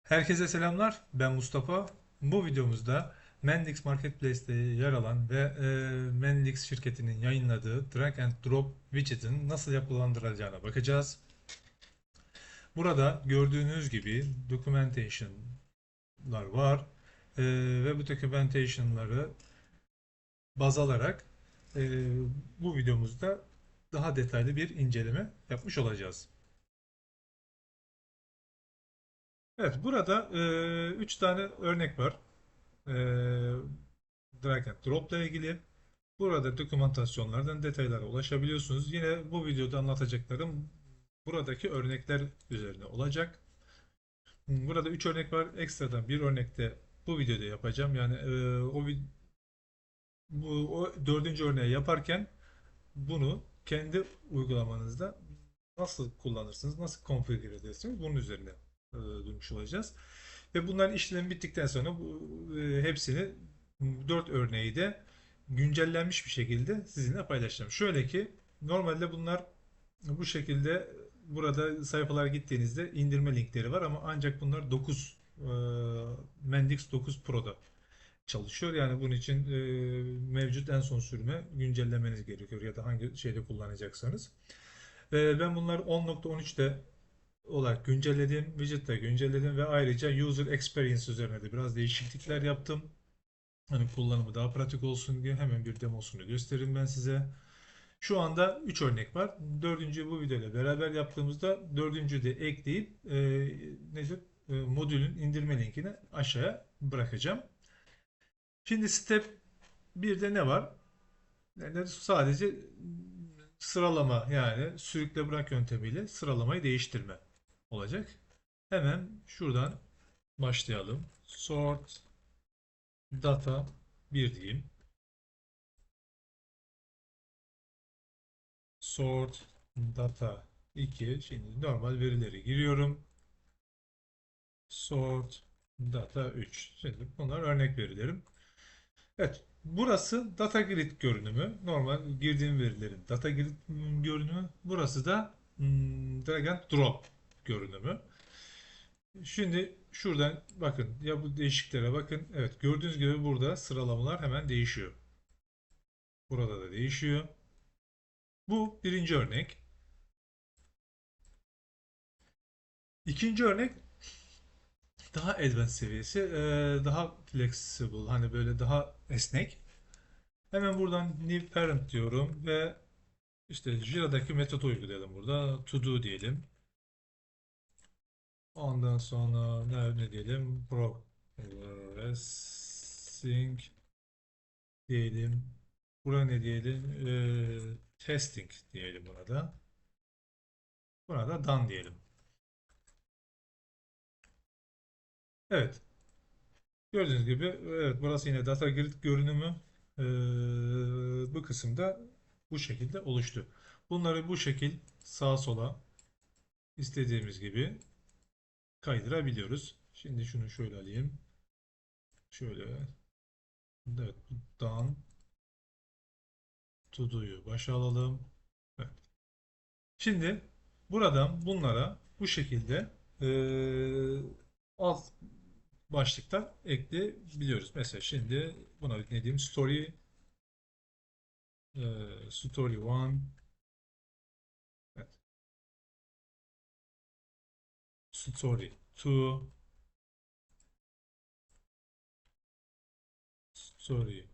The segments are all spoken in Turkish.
Herkese selamlar. Ben Mustafa. Bu videomuzda Mendix Marketplace'te yer alan ve Mendix şirketinin yayınladığı Drag and Drop widget'in nasıl yapılandırılacağına bakacağız. Burada gördüğünüz gibi documentation'lar var. Ve bu documentation'ları baz alarak e, bu videomuzda daha detaylı bir inceleme yapmış olacağız. Evet, burada 3 tane örnek var. E, Drag and Drop ile ilgili. Burada dokümantasyonlardan detaylara ulaşabiliyorsunuz. Yine bu videoda anlatacaklarım buradaki örnekler üzerine olacak. Burada 3 örnek var. Ekstradan bir örnek de bu videoda yapacağım. Yani o dördüncü örneği yaparken bunu kendi uygulamanızda nasıl kullanırsınız, nasıl konfigüre edersiniz bunun üzerine durmuş olacağız. Ve bunların işlemi bittikten sonra hepsini 4 örneği de güncellenmiş bir şekilde sizinle paylaşacağım. Şöyle ki normalde bunlar bu şekilde burada sayfalara gittiğinizde indirme linkleri var ama ancak bunlar 9 Mendix 9 Pro'da çalışıyor. Yani bunun için mevcut en son sürümü güncellemeniz gerekiyor ya da hangi şeyde kullanacaksanız. Ben bunları 10.13'te olarak güncelledim, widget'te güncelledim ve ayrıca user experience üzerine de biraz değişiklikler yaptım. Hani kullanımı daha pratik olsun diye hemen bir demosunu göstereyim ben size. Şu anda 3 örnek var. Dördüncü bu videoyla beraber yaptığımızda dördüncü de ekleyip neyse, modülün indirme linkini aşağıya bırakacağım. Şimdi step 1'de ne var? Yani sadece sıralama, yani sürükle bırak yöntemiyle sıralamayı değiştirme olacak. Hemen şuradan başlayalım. Sort data bir diyeyim. Sort data 2. Şimdi normal verileri giriyorum. Sort data 3. Şimdi bunlar örnek verilerim. Evet. Burası data grid görünümü. Normal girdiğim verilerin data grid görünümü. Burası da drag and drop görünümü. Şimdi şuradan bakın ya, bu değişiklere bakın. Evet, gördüğünüz gibi burada sıralamalar hemen değişiyor. Burada da değişiyor. Bu birinci örnek. İkinci örnek daha advanced seviyesi, daha flexible, hani böyle daha esnek. Hemen buradan new parent diyorum ve işte Jira'daki metodu uygulayalım burada. To do diyelim. Ondan sonra ne diyelim? Progressing diyelim. Buna ne diyelim? Testing diyelim buna da. Buna da done diyelim. Evet. Gördüğünüz gibi evet, burası yine data grid görünümü. Bu kısımda bu şekilde oluştu. Bunları bu şekil sağa sola istediğimiz gibi kaydırabiliyoruz. Şimdi şunu şöyle alayım. Şöyle, evet, done to do'yu başa alalım. Evet. Şimdi buradan bunlara bu şekilde alt başlıklar ekleyebiliyoruz. Mesela şimdi buna ne diyeyim? Story 1, evet, Story 2, Story 3.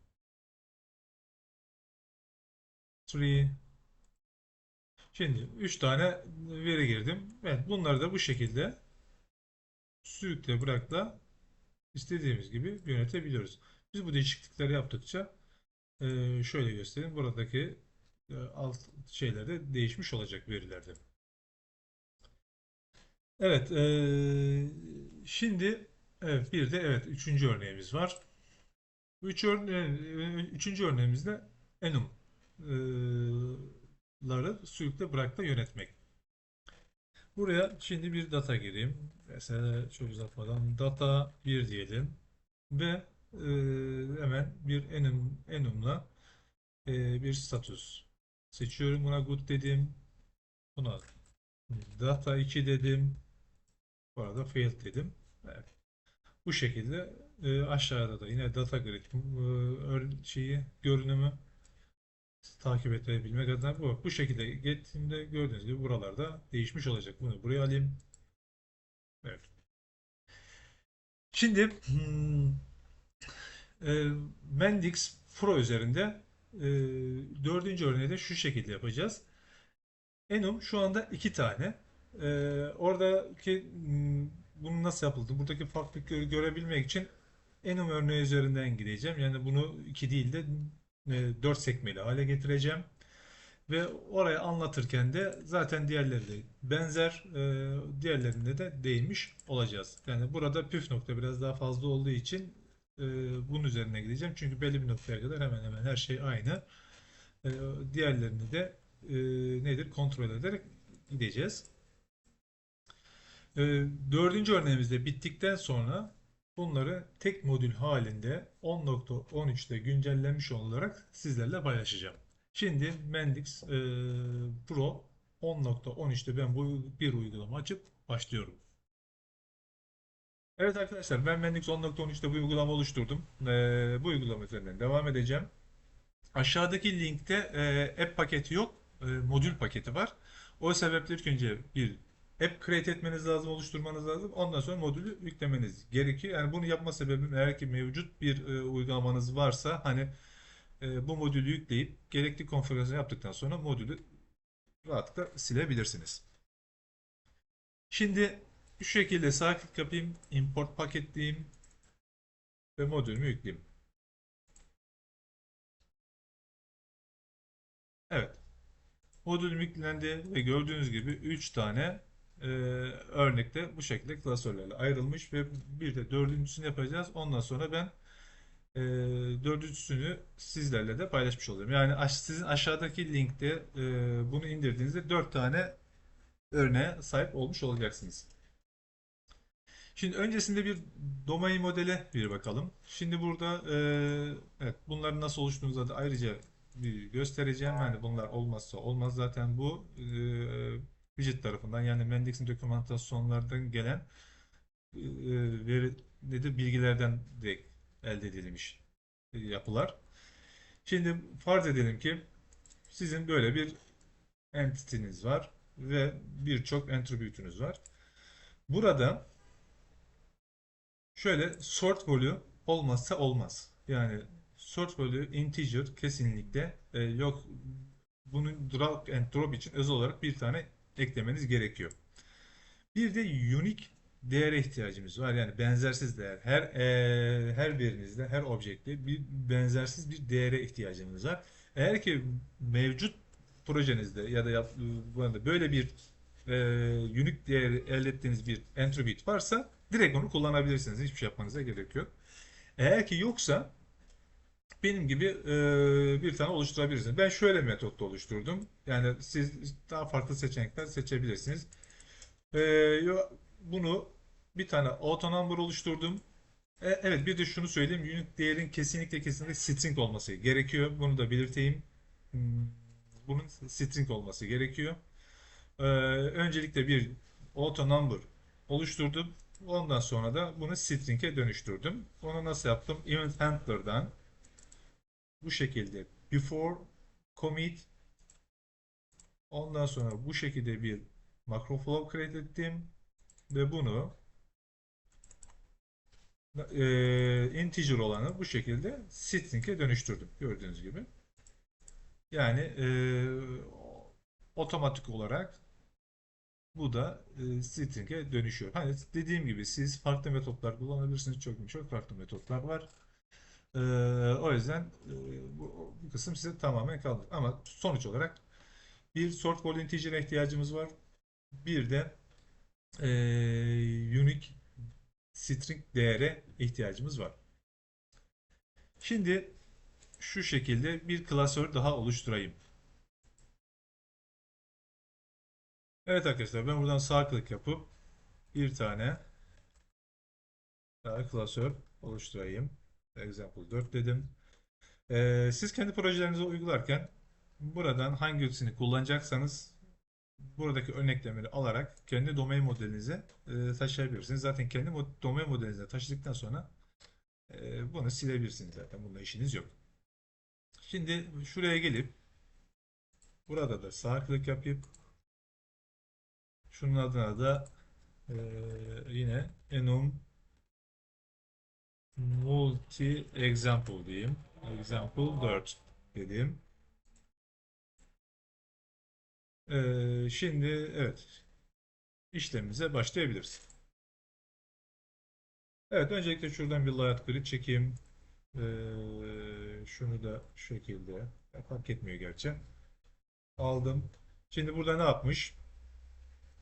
Şimdi 3 tane veri girdim. Evet, bunları da bu şekilde sürükle bırakla istediğimiz gibi yönetebiliyoruz. Biz bu değişiklikleri yaptıkça şöyle göstereyim. Buradaki alt şeyler de değişmiş olacak verilerde. Evet, şimdi evet, bir de evet, üçüncü örneğimiz var. Üçüncü örneğimizde enumları sürükle bırakla yönetmek. Buraya şimdi bir data gireyim. Mesela çok uzatmadan data bir diyelim ve hemen bir enumla bir status seçiyorum. Buna good dedim. Buna data 2 dedim. Bu arada failed dedim. Evet. Bu şekilde aşağıda da yine data grid görünümü takip edebilmek adına bu şekilde gittiğimde gördüğünüz gibi buralarda değişmiş olacak. Bunu buraya alayım. Evet. Şimdi e, Mendix Pro üzerinde dördüncü örneği de şu şekilde yapacağız. Enum şu anda iki tane. Oradaki bunun nasıl yapıldı? Buradaki farklılıkları görebilmek için Enum örneği üzerinden gideceğim. Yani bunu iki değil de dört sekmeli hale getireceğim. Ve oraya anlatırken de zaten diğerleri de benzer, diğerlerinde de değinmiş olacağız. Yani burada püf nokta biraz daha fazla olduğu için e, bunun üzerine gideceğim. Çünkü belli bir noktaya kadar hemen hemen her şey aynı. E, Diğerlerini de nedir kontrol ederek gideceğiz. E, Dördüncü örneğimizde bittikten sonra bunları tek modül halinde 10.13'te güncellenmiş olarak sizlerle paylaşacağım. Şimdi Mendix Pro 10.13'te ben bu bir uygulama açıp başlıyorum. Evet arkadaşlar ben Mendix 10.13'te bu uygulama oluşturdum. Bu uygulama üzerinden devam edeceğim. Aşağıdaki linkte app paketi yok, modül paketi var. O sebeple ilk önce bir app create etmeniz lazım, oluşturmanız lazım. Ondan sonra modülü yüklemeniz gerekiyor. Yani bunu yapma sebebim eğer ki mevcut bir uygulamanız varsa hani bu modülü yükleyip gerekli konfigürasyon yaptıktan sonra modülü rahatlıkla silebilirsiniz. Şimdi şu şekilde sağ klik yapayım, import paketleyeyim ve modülümü yükleyeyim. Evet. Modül yüklendi ve gördüğünüz gibi 3 tane örnekte bu şekilde klasörlerle ayrılmış ve bir de dördüncüsünü yapacağız. Ondan sonra ben e, dördüncüsünü sizlerle de paylaşmış oluyorum. Yani sizin aşağıdaki linkte bunu indirdiğinizde 4 tane örneğe sahip olmuş olacaksınız. Şimdi öncesinde bir domain modele bir bakalım. Şimdi burada evet bunların nasıl oluştuğunu da ayrıca bir göstereceğim. Yani bunlar olmazsa olmaz. Zaten bu widget tarafından yani Mendex'in dokümantasyonlardan gelen veri nedir bilgilerden direkt elde edilmiş yapılar. Şimdi farz edelim ki sizin böyle bir entity'niz var ve birçok attribute'ünüz var. Burada şöyle sort value olmazsa olmaz. Yani sort value integer kesinlikle yok. Bunu drag and drop için özel olarak bir tane eklemeniz gerekiyor. Bir de unique değere ihtiyacımız var. Yani benzersiz değer. Her birinizde, her objekte bir benzersiz bir değere ihtiyacınız var. Eğer ki mevcut projenizde ya da bu arada böyle bir unique değeri elde ettiğiniz bir attribute varsa direkt onu kullanabilirsiniz. Hiçbir şey yapmanıza gerek yok. Eğer ki yoksa benim gibi bir tane oluşturabilirsiniz. Ben şöyle bir metotla oluşturdum. Yani siz daha farklı seçenekler seçebilirsiniz. Bunu bir tane auto number oluşturdum. Evet bir de şunu söyleyeyim. Unique değerin kesinlikle string olması gerekiyor. Bunu da belirteyim. Hmm, Bunun string olması gerekiyor. Öncelikle bir auto number oluşturdum. Ondan sonra da bunu string'e dönüştürdüm. Onu nasıl yaptım? Event handler'dan bu şekilde before commit ondan sonra bu şekilde bir macro flow create ettim ve bunu integer olanı bu şekilde string'e dönüştürdüm. Gördüğünüz gibi. Yani otomatik olarak bu da string'e dönüşüyor. Hani dediğim gibi siz farklı metotlar kullanabilirsiniz. Çok farklı metotlar var. E, O yüzden bu kısım size tamamen kaldı. Ama sonuç olarak bir sort ball integer'e ihtiyacımız var. Bir de unique string değere ihtiyacımız var. Şimdi şu şekilde bir klasör daha oluşturayım. Evet arkadaşlar ben buradan sağ klik yapıp bir tane daha klasör oluşturayım. Example 4 dedim. Siz kendi projelerinizi uygularken buradan hangisini kullanacaksanız buradaki örneklemleri alarak kendi domain modelinize taşıyabilirsiniz. Zaten kendi domain modelinize taşıdıktan sonra bunu silebilirsiniz zaten. Bununla işiniz yok. Şimdi şuraya gelip burada da sağ klik yapıp şunun adına da e, yine enum multi example diyeyim. Example 4 dedim. Şimdi evet işlemimize başlayabiliriz. Evet, öncelikle şuradan bir layout grid çekeyim. Şunu da şu şekilde, fark etmiyor gerçi. Aldım. Şimdi burada ne yapmış?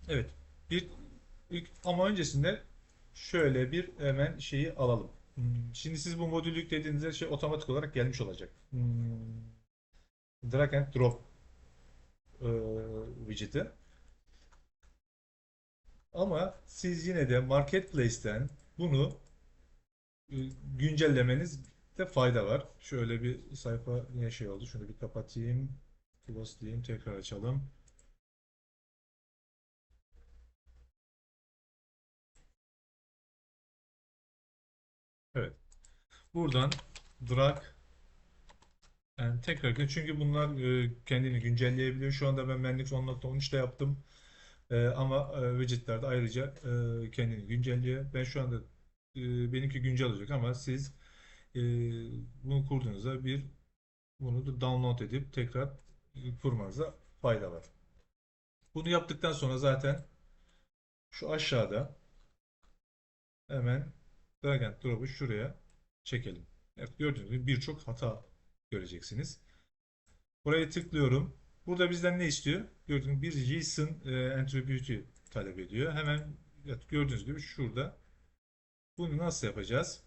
Evet. Bir ama öncesinde şöyle bir hemen şeyi alalım. Şimdi siz bu modülü yüklediğinizde şey otomatik olarak gelmiş olacak. Drag and drop widget'i. Ama siz yine de Marketplace'ten bunu e, güncellemenizde fayda var. Şöyle bir sayfa niye şey oldu? Şunu bir kapatayım. Close diyeyim. Tekrar açalım. Evet. Buradan drag and tekrar çünkü bunlar kendini güncelleyebiliyor. Şu anda ben Mendix 10.13'te yaptım. Ama widgetler de ayrıca kendini güncelliyor. Ben şu anda benimki güncel olacak ama siz e, bunu kurduğunuzda bunu da download edip tekrar kurmanıza fayda var. Bunu yaptıktan sonra zaten şu aşağıda hemen drag and drop'u şuraya çekelim. Evet, gördüğünüz gibi birçok hata göreceksiniz. Buraya tıklıyorum. Burada bizden ne istiyor? Gördüğünüz gibi bir JSON attribute'ü talep ediyor. Hemen evet, gördüğünüz gibi şurada. Bunu nasıl yapacağız?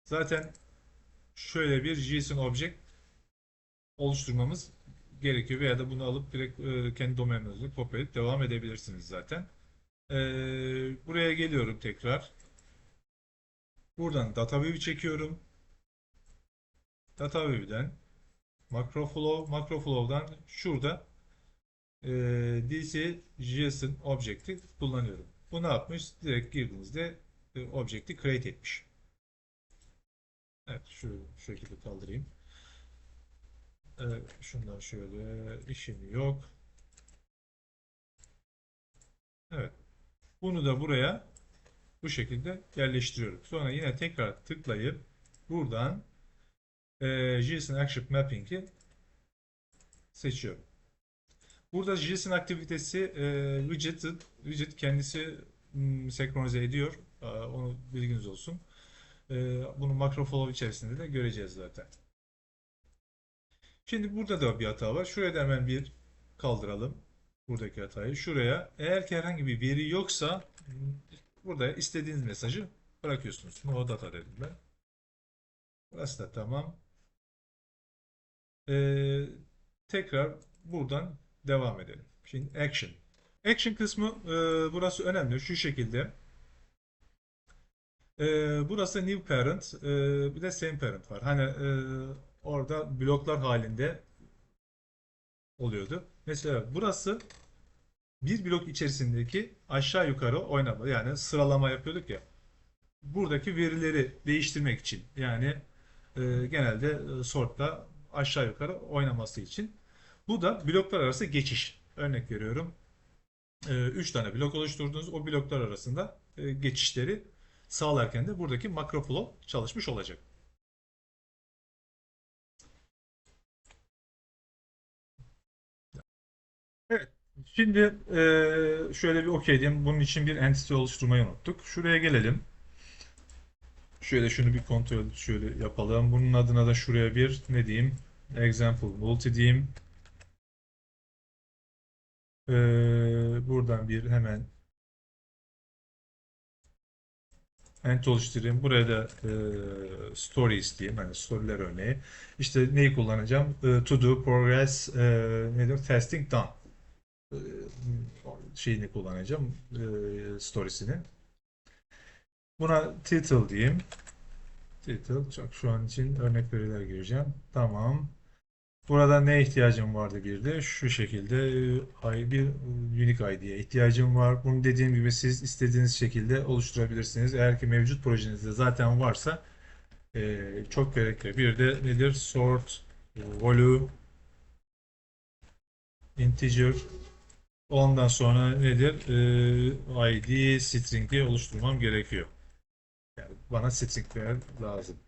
Zaten şöyle bir JSON object oluşturmamız gerekiyor veya da bunu alıp direkt kendi domaininize kopyalayıp devam edebilirsiniz zaten. Buraya geliyorum tekrar. Buradan data view çekiyorum. Data view'den macroflow'dan şurada DC JSON object'i kullanıyorum. Bu ne yapmış? Direkt girdiğinizde object'i create etmiş. Evet, şu şekilde kaldırayım. Şundan şöyle işim yok. Evet. Bunu da buraya bu şekilde yerleştiriyorum. Sonra yine tekrar tıklayıp buradan JSON Action Mapping'i seçiyorum. Burada JSON aktivitesi widget kendisi senkronize ediyor. Onu bilginiz olsun. Bunu MacroFlow içerisinde de göreceğiz zaten. Şimdi burada da bir hata var. Şuraya da hemen bir kaldıralım. Buradaki hatayı. Şuraya eğer ki herhangi bir veri yoksa burada istediğiniz mesajı bırakıyorsunuz. No data dedim ben. Burası da tamam. Ee, Tekrar buradan devam edelim. Şimdi action. Action kısmı burası önemli. Şu şekilde. Burası new parent, bir de same parent var. Hani orada bloklar halinde oluyordu. Mesela burası bir blok içerisindeki aşağı yukarı oynama, yani sıralama yapıyorduk ya. Buradaki verileri değiştirmek için, yani genelde sortla aşağı yukarı oynaması için. Bu da bloklar arası geçiş. Örnek veriyorum. 3 tane blok oluşturduğunuz o bloklar arasında geçişleri sağlarken de buradaki makro flow çalışmış olacak. Evet. Şimdi şöyle bir okey diyeyim. Bunun için bir entity oluşturmayı unuttuk. Şuraya gelelim. Şöyle şunu bir kontrol şöyle yapalım. Bunun adına da şuraya bir ne diyeyim? Example multi diyeyim. Buradan bir hemen ent oluşturayım. Buraya da stories diyeyim. Hani storyler örneği. İşte neyi kullanacağım? To do progress nedir? Testing done. E, Şeyini kullanacağım. Storiesini. Buna title diyeyim. Title. Çok şu an için örnek veriler gireceğim. Tamam. Burada ne ihtiyacım vardı bir de şu şekilde bir unique ID'ye ihtiyacım var. Bunu dediğim gibi siz istediğiniz şekilde oluşturabilirsiniz. Eğer ki mevcut projenizde zaten varsa çok gerekli. Bir de nedir? Sort, value, integer. Ondan sonra nedir? ID string'i oluşturmam gerekiyor. Yani bana string'ler lazım.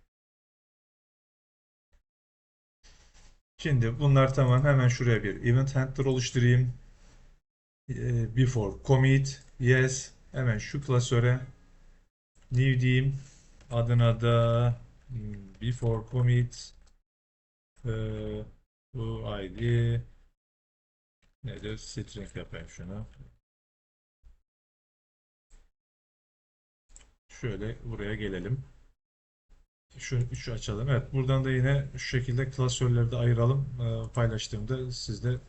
Şimdi bunlar tamam. Hemen şuraya bir event handler oluşturayım. Before commit yes. Hemen şu klasöre new diyeyim. Adına da before commit e, bu ID nedir? String yapayım şunu. Şöyle buraya gelelim. Şu açalım. Evet, buradan da yine şu şekilde klasörleri de ayıralım. Paylaştığımda siz de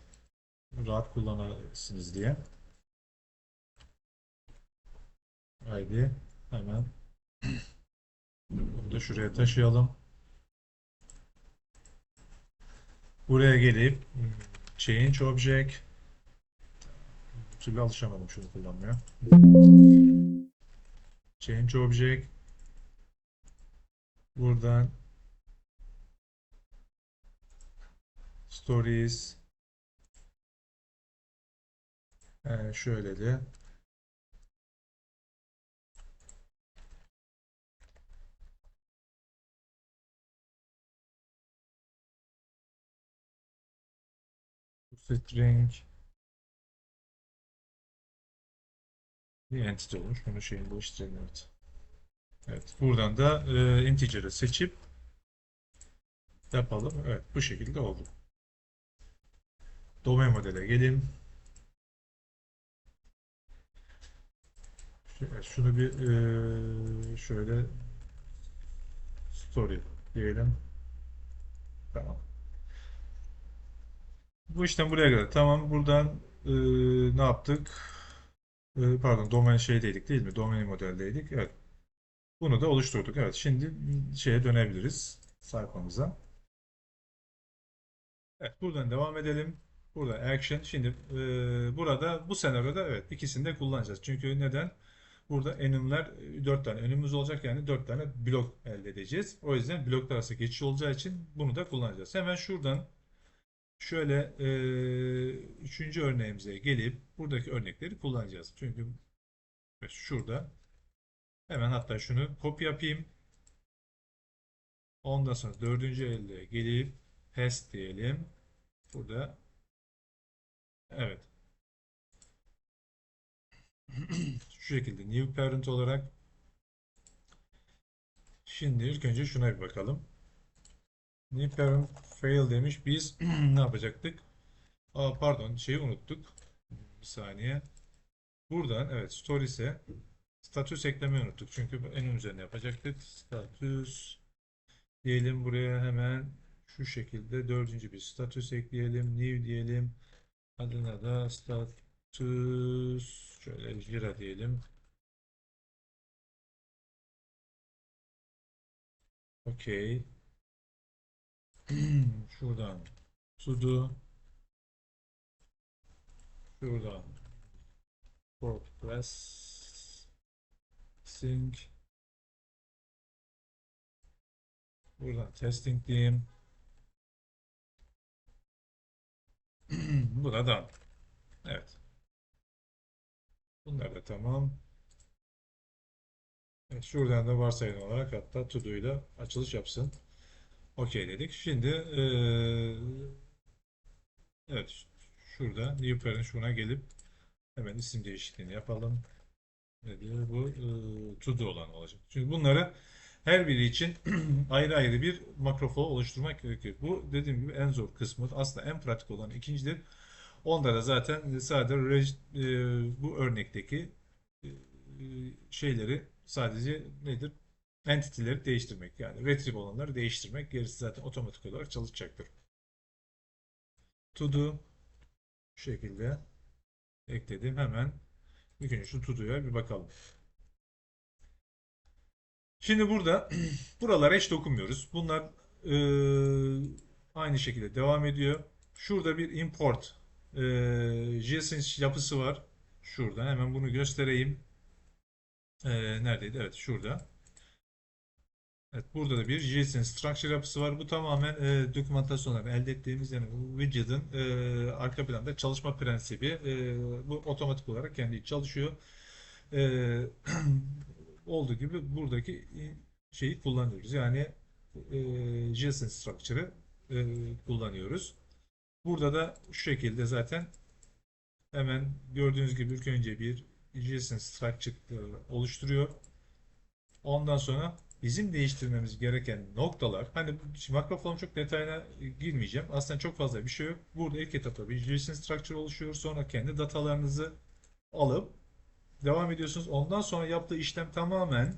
rahat kullanırsınız diye. ID hemen bunu da şuraya taşıyalım. Buraya gelip change object bir türlü alışamadım şunu kullanmaya. Change object buradan stories şöyle de string bir entity olmuş. Bunu şeyini değiştirelim. Evet. Evet. Buradan da integer'ı seçip yapalım. Evet. Bu şekilde oldu. Domain modele gelin. Şunu bir şöyle story diyelim. Tamam. Bu işten buraya kadar. Tamam. Buradan ne yaptık? Pardon, domain şeydeydik değil mi? Domain modeldeydik. Evet. Bunu da oluşturduk. Evet. Şimdi şeye dönebiliriz. Sayfamıza. Evet. Buradan devam edelim. Burada action. Şimdi burada bu senaryoda evet ikisini de kullanacağız. Çünkü neden? Burada enumler 4 tane önümüz olacak, yani 4 tane blok elde edeceğiz. O yüzden bloklar arası geçiş olacağı için bunu da kullanacağız. Hemen şuradan şöyle üçüncü örneğimize gelip buradaki örnekleri kullanacağız. Çünkü şurada hemen hatta şunu kopya yapayım. Ondan sonra dördüncü elde gelip paste diyelim. Burada evet şu şekilde new parent olarak şimdi ilk önce şuna bir bakalım. New parent fail demiş. Biz ne yapacaktık? Aa, pardon, şeyi unuttuk. Bir saniye. Buradan evet stories'e status eklemeyi unuttuk. Çünkü en üzerine yapacaktık. Status diyelim, buraya hemen şu şekilde dördüncü bir status ekleyelim. New diyelim. Adına da status şöyle Jira diyelim. Okey. Şuradan to şuradan progress sync, buradan testing diyeyim. Bu da done. Evet. Bunlar da tamam. Evet, şuradan da varsayılan olarak hatta to do ile açılış yapsın. Okey dedik. Şimdi evet şurada new parent şuna gelip hemen isim değişikliğini yapalım. Ne diyor? Bu to do olan olacak. Çünkü bunları her biri için ayrı ayrı bir makroflow oluşturmak gerekiyor. Bu dediğim gibi en zor kısmı. Aslında en pratik olan ikincidir. Onda da zaten sadece bu örnekteki e, şeyleri sadece nedir? Entity'leri değiştirmek. Yani retrieve olanları değiştirmek. Gerisi zaten otomatik olarak çalışacaktır. To do şu şekilde ekledim. Hemen ilk önce şu to do'ya bir bakalım. Şimdi burada buralara hiç dokunmuyoruz. Bunlar Aynı şekilde devam ediyor. Şurada bir import JSON yapısı var. Şurada hemen bunu göstereyim. Neredeydi? Evet, şurada. Evet, burada da bir JSON structure yapısı var. Bu tamamen dokümantasyonları elde ettiğimiz, yani bu widget'ın arka planda çalışma prensibi. Bu otomatik olarak kendi çalışıyor. E, olduğu gibi buradaki şeyi kullanıyoruz. Yani JSON structure'ı kullanıyoruz. Burada da şu şekilde zaten hemen gördüğünüz gibi ilk önce bir JSON structure oluşturuyor. Ondan sonra bizim değiştirmemiz gereken noktalar, hani şimdi makroform çok detayına girmeyeceğim. Aslında çok fazla bir şey yok. Burada ilk etapta bir JSON structure oluşuyor. Sonra kendi datalarınızı alıp devam ediyorsunuz. Ondan sonra yaptığı işlem tamamen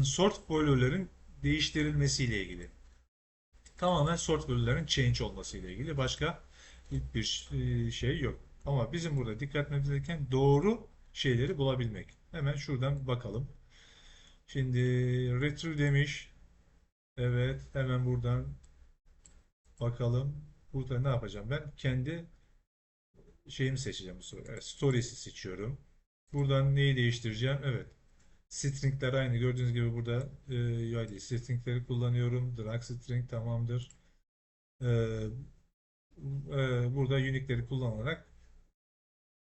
sort valülerin değiştirilmesiyle ilgili. Tamamen sort valülerin change olmasıyla ilgili. Başka hiçbir şey yok. Ama bizim burada dikkat etmemiz gereken doğru şeyleri bulabilmek. Hemen şuradan bakalım. Şimdi retrieve demiş. Evet, hemen buradan bakalım. Burada ne yapacağım ben? Kendi şeyimi seçeceğim bu sefer. Evet, stories'i seçiyorum. Buradan neyi değiştireceğim? Evet. Stringler aynı. Gördüğünüz gibi burada UID stringleri kullanıyorum. Drag string tamamdır. E, burada unique'leri kullanarak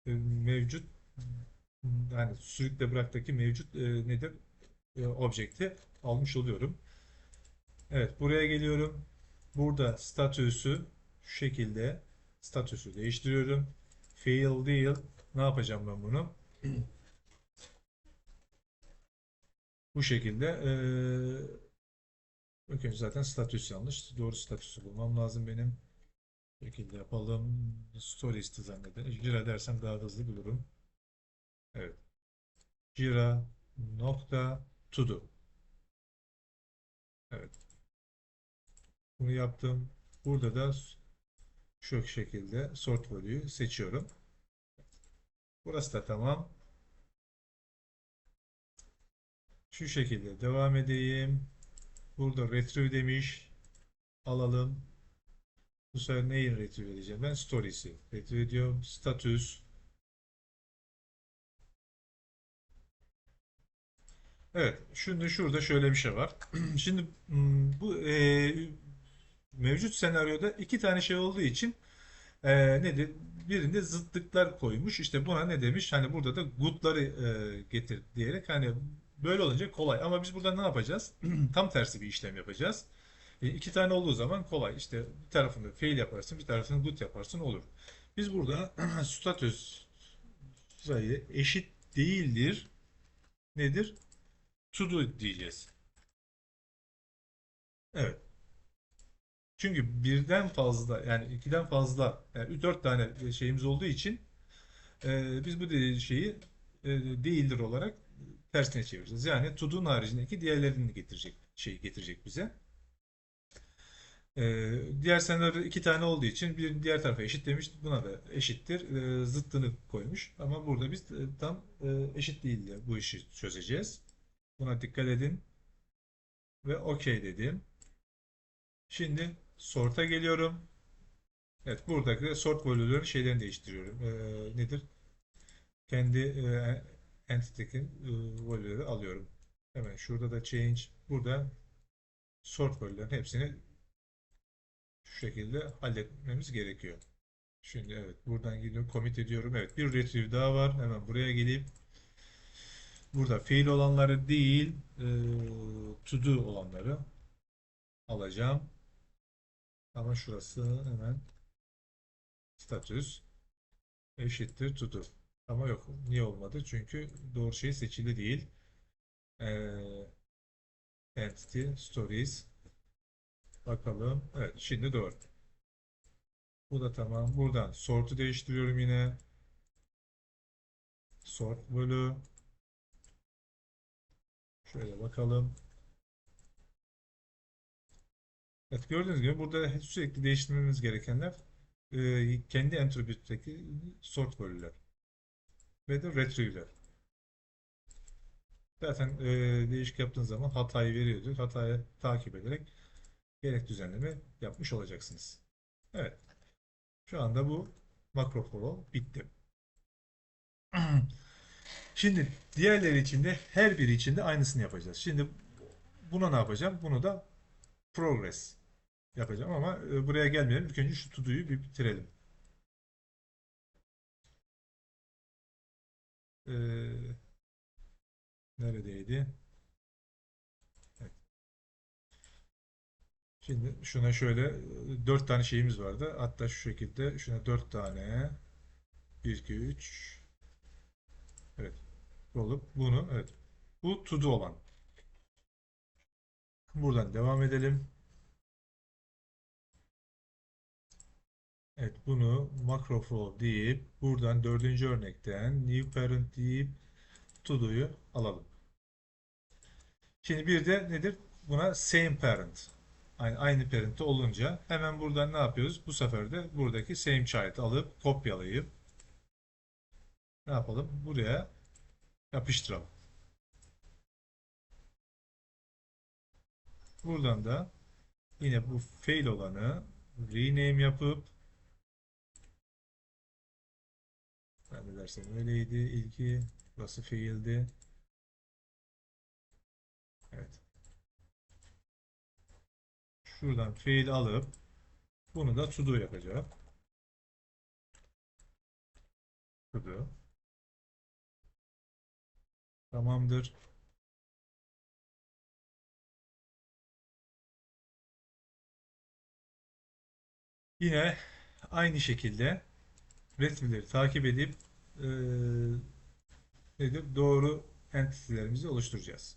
mevcut, yani sürükle bıraktaki mevcut nedir? Objekti almış oluyorum. Evet, buraya geliyorum. Burada statüsü şu şekilde, statüsü değiştiriyorum. Fail değil. Ne yapacağım ben bunu? Bu şekilde ilk önce zaten statüs yanlış. Doğru statüsü bulmam lazım benim. Bu şekilde yapalım. Story isti zannederim. Jira dersem daha hızlı bulurum. Evet. Jira nokta to do. Evet. Bunu yaptım. Burada da şu şekilde sort value'yu seçiyorum. Burası da tamam. Şu şekilde devam edeyim. Burada retrieve demiş. Alalım. Bu sefer neyi retrieve edeceğim? Ben stories'i retrieve ediyorum. Status. Evet. Şimdi şurada şöyle bir şey var. Şimdi bu mevcut senaryoda iki tane şey olduğu için nedir? Birinde zıtlıklar koymuş. İşte buna ne demiş? Hani burada da good'ları getir diyerek, hani böyle olunca kolay. Ama biz burada ne yapacağız? Tam tersi bir işlem yapacağız. İki tane olduğu zaman kolay. İşte bir tarafında fail yaparsın, bir tarafında good yaparsın, olur. Biz burada status sayı eşit değildir. Nedir? To do diyeceğiz. Evet. Çünkü birden fazla, yani ikiden fazla, yani dört tane şeyimiz olduğu için biz bu dediği şeyi değildir olarak tersine çevireceğiz. Yani to do'nun haricindeki diğerlerini getirecek bize. Diğer senaryo iki tane olduğu için bir diğer tarafa eşit demiş. Buna da eşittir. Zıttını koymuş. Ama burada biz tam eşit değil diye bu işi çözeceğiz. Buna dikkat edin ve OK dedim. Şimdi sort'a geliyorum. Evet, buradaki sort valülerin şeylerini değiştiriyorum. Nedir? Kendi entity'deki valüleri alıyorum. Hemen şurada da change. Burada sort valülerin hepsini şu şekilde halletmemiz gerekiyor. Şimdi evet, buradan gidiyorum, commit ediyorum. Evet, bir retrieve daha var. Hemen buraya gelip burada fail olanları değil, to do olanları alacağım. Ama şurası hemen status eşittir to do. Ama yok, niye olmadı? Çünkü doğru şey seçili değil. E, entity stories, bakalım. Evet, şimdi doğru. Bu da tamam. Buradan sort'u değiştiriyorum yine. Sort value. Şöyle bakalım. Evet, gördüğünüz gibi burada sürekli değiştirmemiz gerekenler kendi attribute'deki sort valüler ve de retrieve'ler. Zaten değişik yaptığın zaman hatayı veriyordu. Hatayı takip ederek gerek düzenleme yapmış olacaksınız. Evet. Şu anda bu makro flow bitti. Şimdi diğerleri için de her biri için de aynısını yapacağız. Şimdi buna ne yapacağım? Bunu da progress yapacağım ama buraya gelmeyelim. İlk önce şu to'do'yu bir bitirelim. Ee, neredeydi? Evet. Şimdi şuna şöyle 4 tane şeyimiz vardı. Hatta şu şekilde şuna 4 tane 1, 2, 3 evet olup bunu evet bu to do olan. Buradan devam edelim. Evet bunu macro flow deyip buradan dördüncü örnekten new parent deyip to do'yu alalım. Şimdi bir de nedir? Buna same parent. Aynı parent olunca hemen buradan ne yapıyoruz? Bu sefer de buradaki same child alıp kopyalayıp ne yapalım? Buraya yapıştıralım. Buradan da yine bu fail olanı rename yapıp ben de dersem öyleydi. İlki burası fail'di. Evet. Şuradan fail alıp bunu da to do yapacağım. To do. Tamamdır. Yine aynı şekilde resimleri takip edip nedir? Doğru entity'lerimizi oluşturacağız.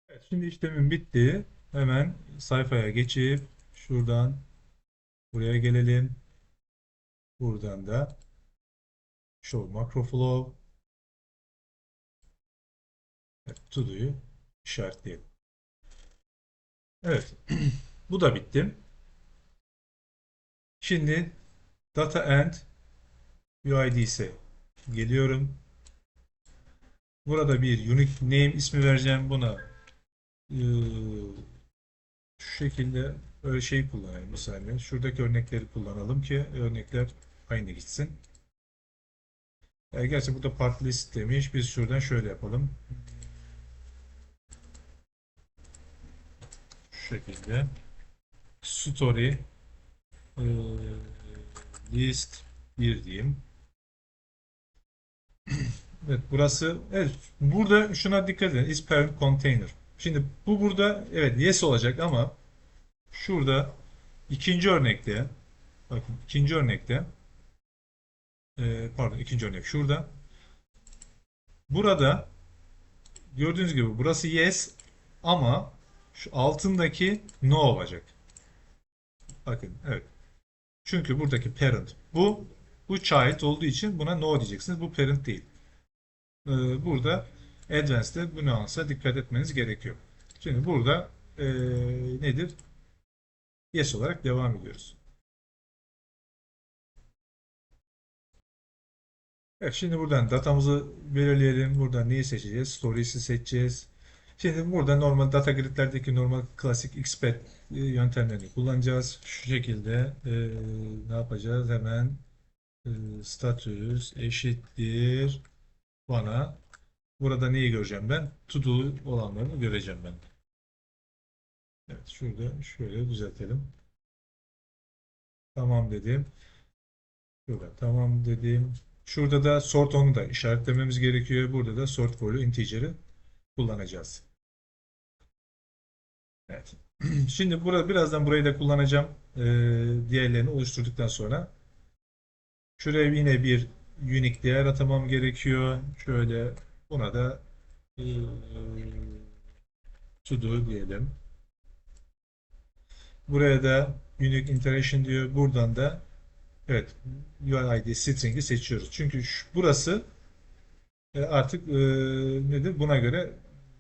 Evet, şimdi işlemim bitti. Hemen sayfaya geçip şuradan buraya gelelim. Buradan da show macro flow evet, to do'yu işaretleyelim. Evet. Bu da bitti. Şimdi data and UID'se geliyorum. Burada bir unique name ismi vereceğim. Buna şu şekilde öyle şey kullanayım mesela. Şuradaki örnekleri kullanalım ki örnekler aynı gitsin. Gerçi burada part list demiş. Biz şuradan şöyle yapalım. Şu şekilde. Story e, list 1 diyeyim. Evet burası evet burada şuna dikkat edin. Is parent container. Şimdi bu burada evet yes olacak ama şurada ikinci örnekte bakın ikinci örnekte pardon ikinci örnek şurada. Burada gördüğünüz gibi burası yes ama şu altındaki no olacak. Bakın evet. Çünkü buradaki parent bu child olduğu için buna no diyeceksiniz. Bu parent değil. Burada Advanced'de bu nüansa dikkat etmeniz gerekiyor. Şimdi burada nedir? Yes olarak devam ediyoruz. Evet, şimdi buradan datamızı belirleyelim. Buradan neyi seçeceğiz? Stories'i seçeceğiz. Şimdi burada normal data gridlerdeki normal klasik XPath yöntemlerini kullanacağız. Şu şekilde ne yapacağız? Hemen status eşittir bana. Burada neyi göreceğim ben? To do olanlarını göreceğim ben. Evet, şurada şöyle düzeltelim. Tamam dedim. Şurada tamam dedim. Şurada da sort onu da işaretlememiz gerekiyor. Burada da sort value integer'ı kullanacağız. Evet. Şimdi birazdan burayı da kullanacağım. Diğerlerini oluşturduktan sonra. Şuraya yine bir unique değer atamam gerekiyor. Şöyle buna da e, to do diyelim. Buraya da unique interaction diyor. Buradan da evet UID string'i seçiyoruz. Çünkü burası artık nedir? Buna göre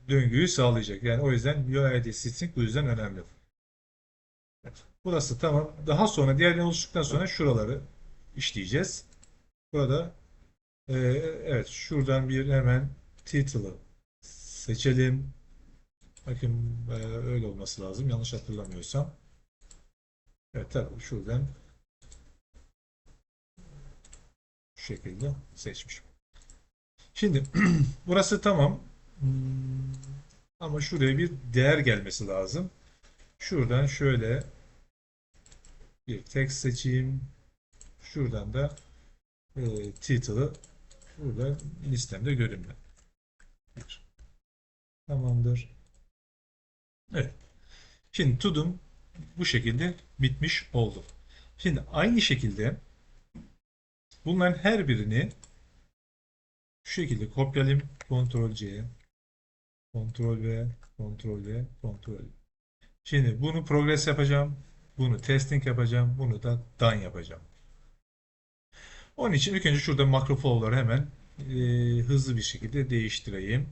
döngüyü sağlayacak. Yani o yüzden UID string bu yüzden önemli. Evet. Burası tamam. Daha sonra diğerlerini oluşturduktan sonra şuraları işleyeceğiz. Burada evet şuradan bir hemen title'ı seçelim. Bakın öyle olması lazım. Yanlış hatırlamıyorsam. Evet tabii şuradan şu şekilde seçmişim. Şimdi burası tamam. Ama şuraya bir değer gelmesi lazım. Şuradan şöyle bir text seçeyim. Şuradan da title'ı burada listemde göreyim ben. Bir. Tamamdır. Evet. Şimdi to'm bu şekilde bitmiş oldu. Şimdi aynı şekilde bunların her birini şu şekilde kopyalayayım. Ctrl C, Ctrl V, Ctrl V, Ctrl V. Şimdi bunu progress yapacağım. Bunu testing yapacağım. Bunu da done yapacağım. Onun için ilk önce şurada makro flow'ları hemen hızlı bir şekilde değiştireyim.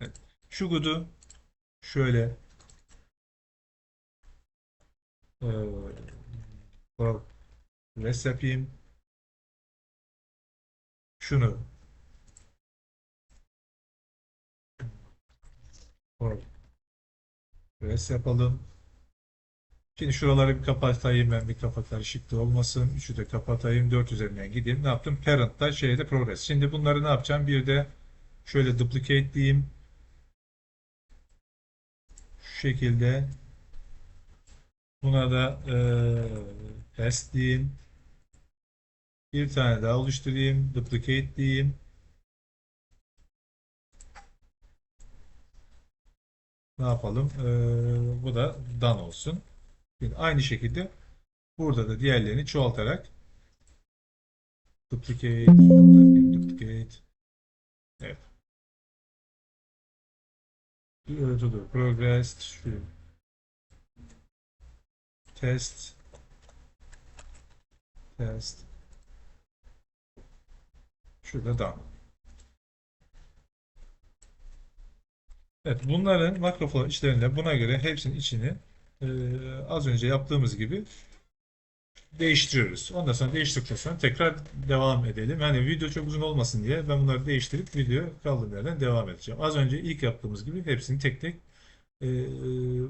Evet. Şu good'u şöyle progress yapayım. Şunu progress yapalım. Şimdi şuraları bir kapatayım ben bir kafa karışıklığı olmasın. Üçü de kapatayım. 4 üzerinden gideyim. Ne yaptım? Parent'ta şeyde progress. Şimdi bunları ne yapacağım? Bir de şöyle duplicate diyeyim. Şu şekilde buna da test diyeyim. Bir tane daha oluşturayım. Duplicate diyeyim. Ne yapalım? Bu da done olsun. Şimdi aynı şekilde burada da diğerlerini çoğaltarak duplicate. Evet. Progress. Şu test. Test. Şurada done. Evet, bunların makrofon içlerinde buna göre hepsinin içini az önce yaptığımız gibi değiştiriyoruz. Ondan sonra değiştirdikten sonra tekrar devam edelim. Yani video çok uzun olmasın diye ben bunları değiştirip video kaldığım yerden devam edeceğim. Az önce ilk yaptığımız gibi hepsini tek tek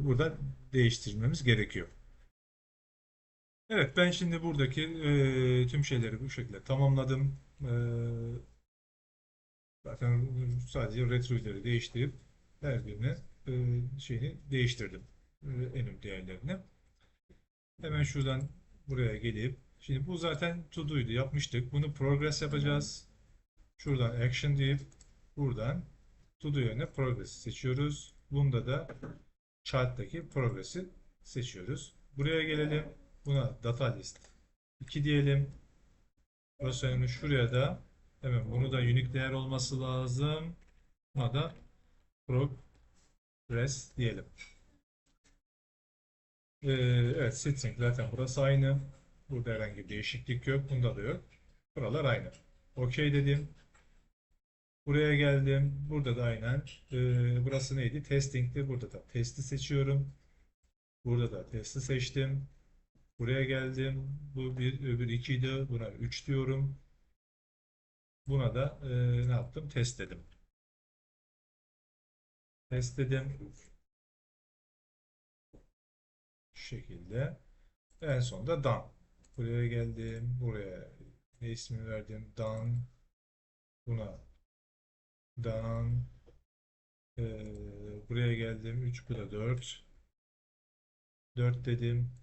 burada değiştirmemiz gerekiyor. Evet, ben şimdi buradaki tüm şeyleri bu şekilde tamamladım. Zaten sadece retro'ları değiştirip her birine şeyini değiştirdim. Enum değerlerini. Hemen şuradan buraya gelip şimdi bu zaten to do'ydu yapmıştık. Bunu progress yapacağız. Şuradan action deyip buradan to do yerine progress seçiyoruz. Bunda da chart'taki progress'i seçiyoruz. Buraya gelelim. Buna data list 2 diyelim. Dosyanın şuraya da hemen bunu da unique değer olması lazım. Buna da progress diyelim. Evet, string zaten burası aynı. Burada herhangi bir değişiklik yok. Bunda da yok. Buralar aynı. OK dedim. Buraya geldim. Burada da aynen. Burası neydi? Testing'ti. Burada da testi seçiyorum. Burada da testi seçtim. Buraya geldim. Bu bir, öbür 2'ydi. Buna 3 diyorum. Buna da ne yaptım? Test dedim. Test dedim. Şu şekilde. En sonunda done. Buraya geldim. Buraya ne ismini verdim? Done. Buna done. Buraya geldim. 3, bu da 4. 4 dedim.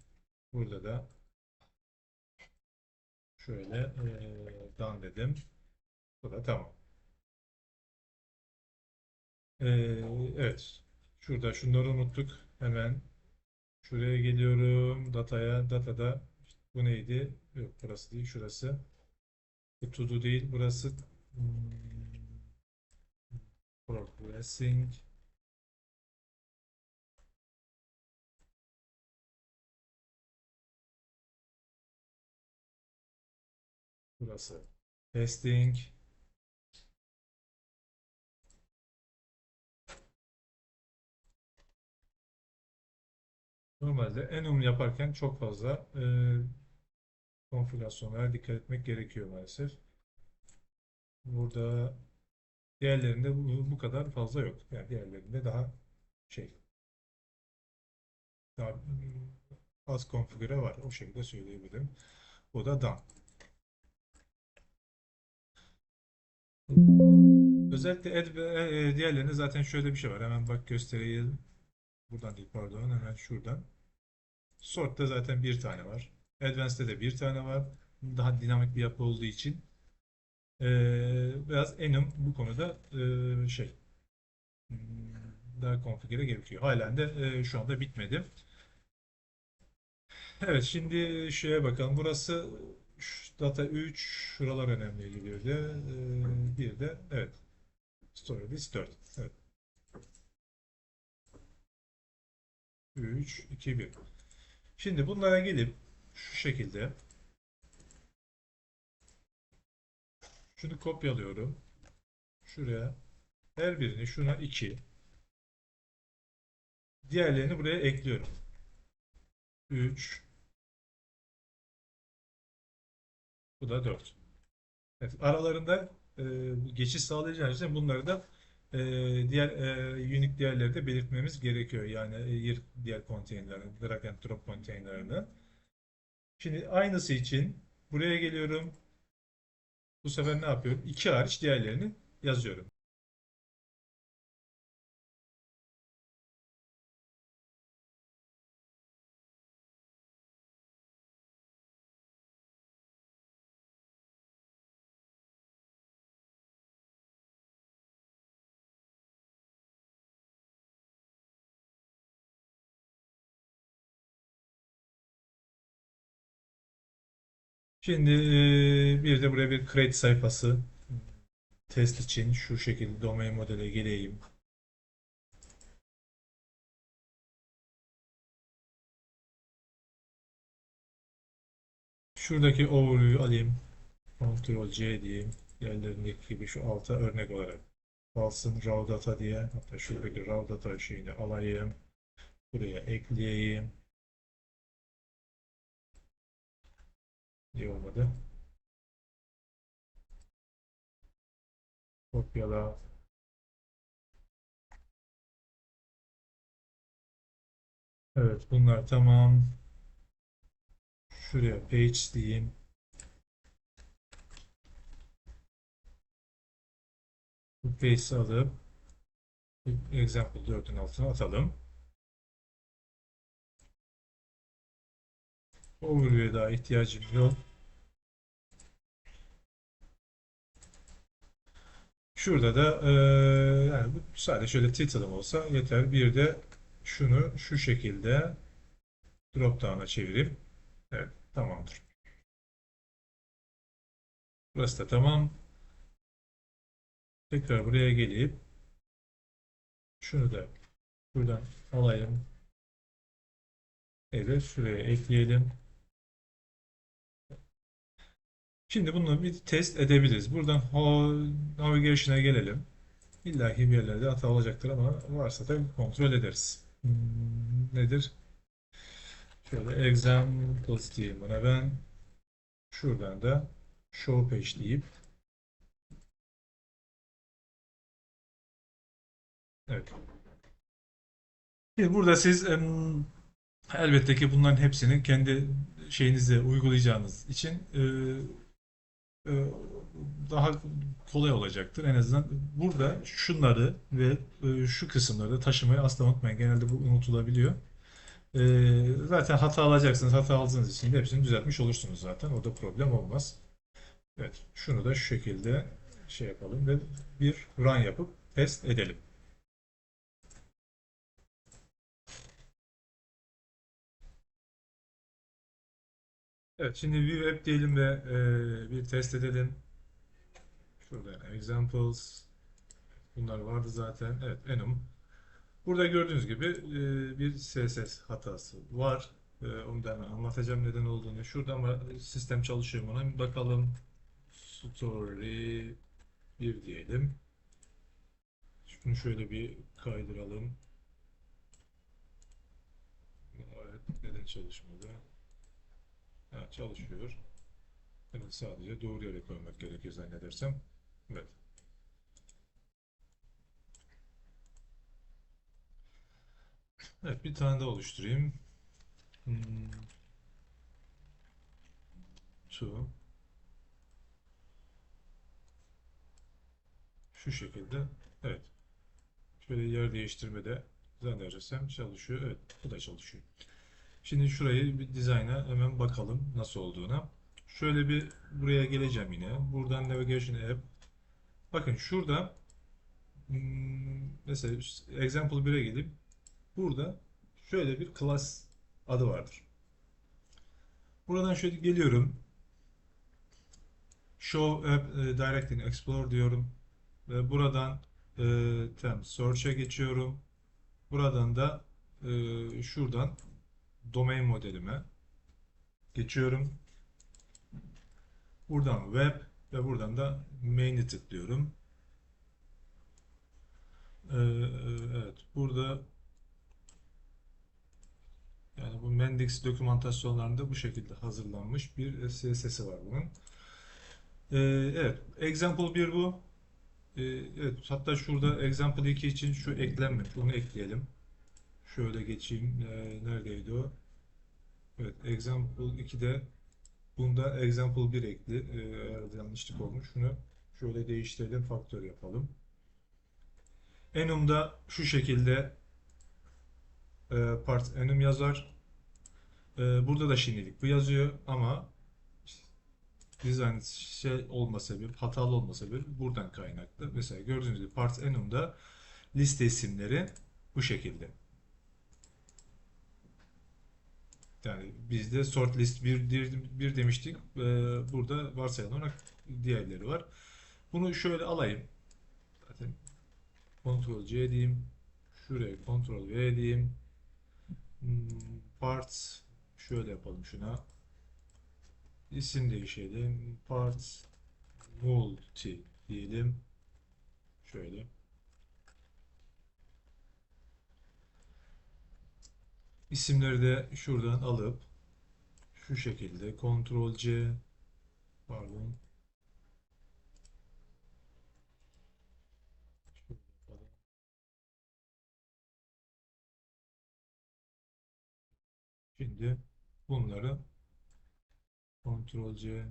Burada da şöyle done dedim. Bu da tamam. Evet. Şurada şunları unuttuk. Hemen şuraya geliyorum. Dataya. Datada bu neydi? Yok, burası değil. Şurası. Bu to do değil. Burası progressing. Burası testing. Normalde enum yaparken çok fazla konfigürasyonlara dikkat etmek gerekiyor maalesef. Burada diğerlerinde bu kadar fazla yok. Yani diğerlerinde daha şey, daha az konfigüre var. O şekilde söyleyebilirim. O da done. Özellikle add ve diğerlerinde zaten şöyle bir şey var. Hemen bak göstereyim. Buradan değil, pardon, hemen şuradan. Sort'ta zaten bir tane var. Advanced'de de bir tane var. Daha dinamik bir yapı olduğu için biraz enum bu konuda şey, hmm, daha konfigüre gerekiyor. Halen de şu anda bitmedi. Evet, şimdi şeye bakalım. Burası data 3, şuralar önemli geliyor diye. Bir de evet, storage is 4. Evet, 3, 2, 1. Şimdi bunlara gelip şu şekilde şunu kopyalıyorum. Şuraya her birini, şuna 2. Diğerlerini buraya ekliyorum. 3, bu da 4. Evet, aralarında geçiş sağlayacağımız için bunları da diğer unique değerleri de belirtmemiz gerekiyor. Yani diğer konteynerlerin, drag and drop konteynerlerini. Şimdi aynısı için buraya geliyorum. Bu sefer ne yapıyorum? 2 hariç diğerlerini yazıyorum. Şimdi bir de buraya bir create sayfası test için şu şekilde domain modele geleyim. Şuradaki overview'u alayım. Ctrl C diyeyim. Diğerlerindeki gibi şu alta örnek olarak kalsın raw data diye. Hatta şuradaki raw data şeyini alayım. Buraya ekleyeyim. Diye olmadı. Kopyala. Evet, bunlar tamam. Şuraya page diyeyim. Bu page'i alıp example 4'ün altına atalım. Overview'e daha ihtiyacım yok. Şurada da yani bu sadece şöyle title'ım olsa yeter. Bir de şunu şu şekilde drop down'a çevirip evet, tamamdır. Burası da tamam. Tekrar buraya gelip şunu da buradan alayım. Evet, şuraya ekleyelim. Şimdi bunu bir test edebiliriz. Buradan navigation'a gelelim. İlla ki bir yerlerde hata olacaktır ama varsa da kontrol ederiz. Nedir? Şöyle examples diyeyim buna ben. Şuradan da show page deyip Evet. Şimdi burada siz elbette ki bunların hepsini kendi şeyinize uygulayacağınız için e, daha kolay olacaktır. En azından burada şunları ve şu kısımları da taşımayı asla unutmayın. Genelde bu unutulabiliyor. Zaten hata alacaksınız. Hata aldığınız için de hepsini düzeltmiş olursunuz zaten. Orada problem olmaz. Evet. Şunu da şu şekilde şey yapalım ve bir run yapıp test edelim. Evet. Şimdi view app diyelim ve bir test edelim. Şurada examples. Bunlar vardı zaten. Evet. Enum. Burada gördüğünüz gibi bir CSS hatası var. Onu da hemen anlatacağım neden olduğunu. Şurada ama sistem çalışıyor mu? Ona bir bakalım. Story bir diyelim. Şunu şöyle bir kaydıralım. Evet, neden çalışmadı? Ha, çalışıyor. Evet, sadece doğru yere koymak gerekiyor zannedersem. Evet. Evet, bir tane daha oluşturayım. Hmm, to şu şekilde. Evet. Şöyle yer değiştirmede zannedersem çalışıyor. Evet, bu da çalışıyor. Şimdi şurayı bir dizayna hemen bakalım nasıl olduğuna. Şöyle bir buraya geleceğim yine. Buradan Navigation App. Bakın şurada mesela Example 1'e gelip burada şöyle bir class adı vardır. Buradan şöyle geliyorum. Show App Direct in Explorer diyorum. Ve buradan Term Search'e geçiyorum. Buradan da şuradan domain modelime geçiyorum. Buradan Web ve buradan da Main'i tıklıyorum. Evet, burada yani bu Mendix dokümantasyonlarında bu şekilde hazırlanmış bir CSS'i var bunun. Evet, example bir bu. Evet, hatta şurada example 2 için şu eklenmemiş. Onu ekleyelim. Şöyle geçeyim. Neredeydi o? Evet, example 2'de bunda example bir ekli. Eğer yanlışlık olmuş. Şunu şöyle değiştirelim, faktör yapalım. Enum'da şu şekilde part enum yazar. Burada da şimdilik bu yazıyor ama design şey olma sebebi, hatalı olma sebebi buradan kaynaklı. Mesela gördüğünüz gibi Parts Enum'da liste isimleri bu şekilde. Yani bizde sort list bir demiştik. Burada varsayılan olarak diğerleri var. Bunu şöyle alayım. Zaten Ctrl C diyeyim. Şuraya Ctrl V diyeyim. Parts şöyle yapalım şuna. İsim değişelim. Parts multi diyelim. Şöyle. İsimleri de şuradan alıp şu şekilde Ctrl C, pardon, şöyle yapalım. Şimdi bunları Ctrl C,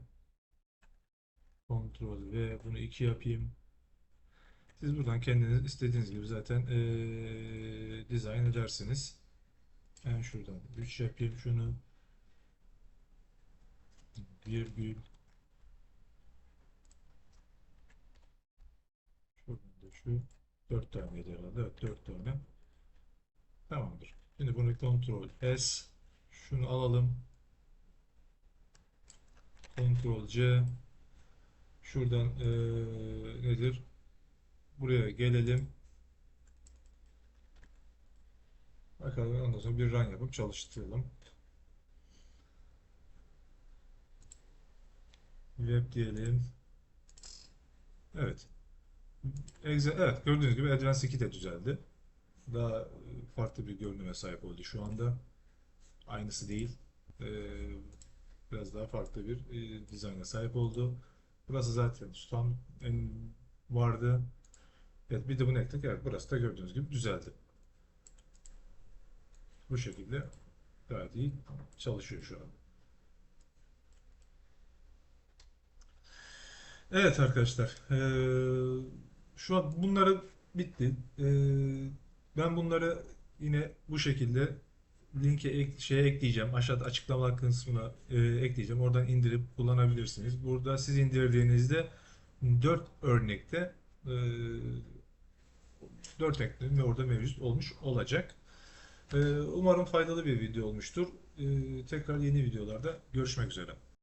Ctrl V, bunu 2 yapayım. Siz buradan kendiniz istediğiniz gibi zaten dizayn edersiniz. Ben şuradan 3 yapayım şunu. Virgül. Şuradan da şu 4 tane herhalde. Evet, 4 tane. Tamamdır. Şimdi bunu Ctrl S. Şunu alalım. Ctrl C. Şuradan nedir? Buraya gelelim. Bakalım ondan sonra bir run yapıp çalıştıralım. Web diyelim. Evet. Evet, gördüğünüz gibi Advanced 2 de düzeldi. Daha farklı bir görünüme sahip oldu şu anda. Aynısı değil. Ee, Biraz daha farklı bir dizayna sahip oldu. Burası zaten tutam en vardı. Evet, bir de bunu ekledik. Evet, burası da gördüğünüz gibi düzeldi. Bu şekilde gayet iyi çalışıyor şu an. Evet arkadaşlar, şu an bunları bitti. Ben bunları yine bu şekilde şeye ekleyeceğim. Aşağıda açıklama kısmına ekleyeceğim. Oradan indirip kullanabilirsiniz. Burada siz indirdiğinizde 4 örnekte e, 4 eklem orada mevcut olmuş olacak. Umarım faydalı bir video olmuştur. Tekrar yeni videolarda görüşmek üzere.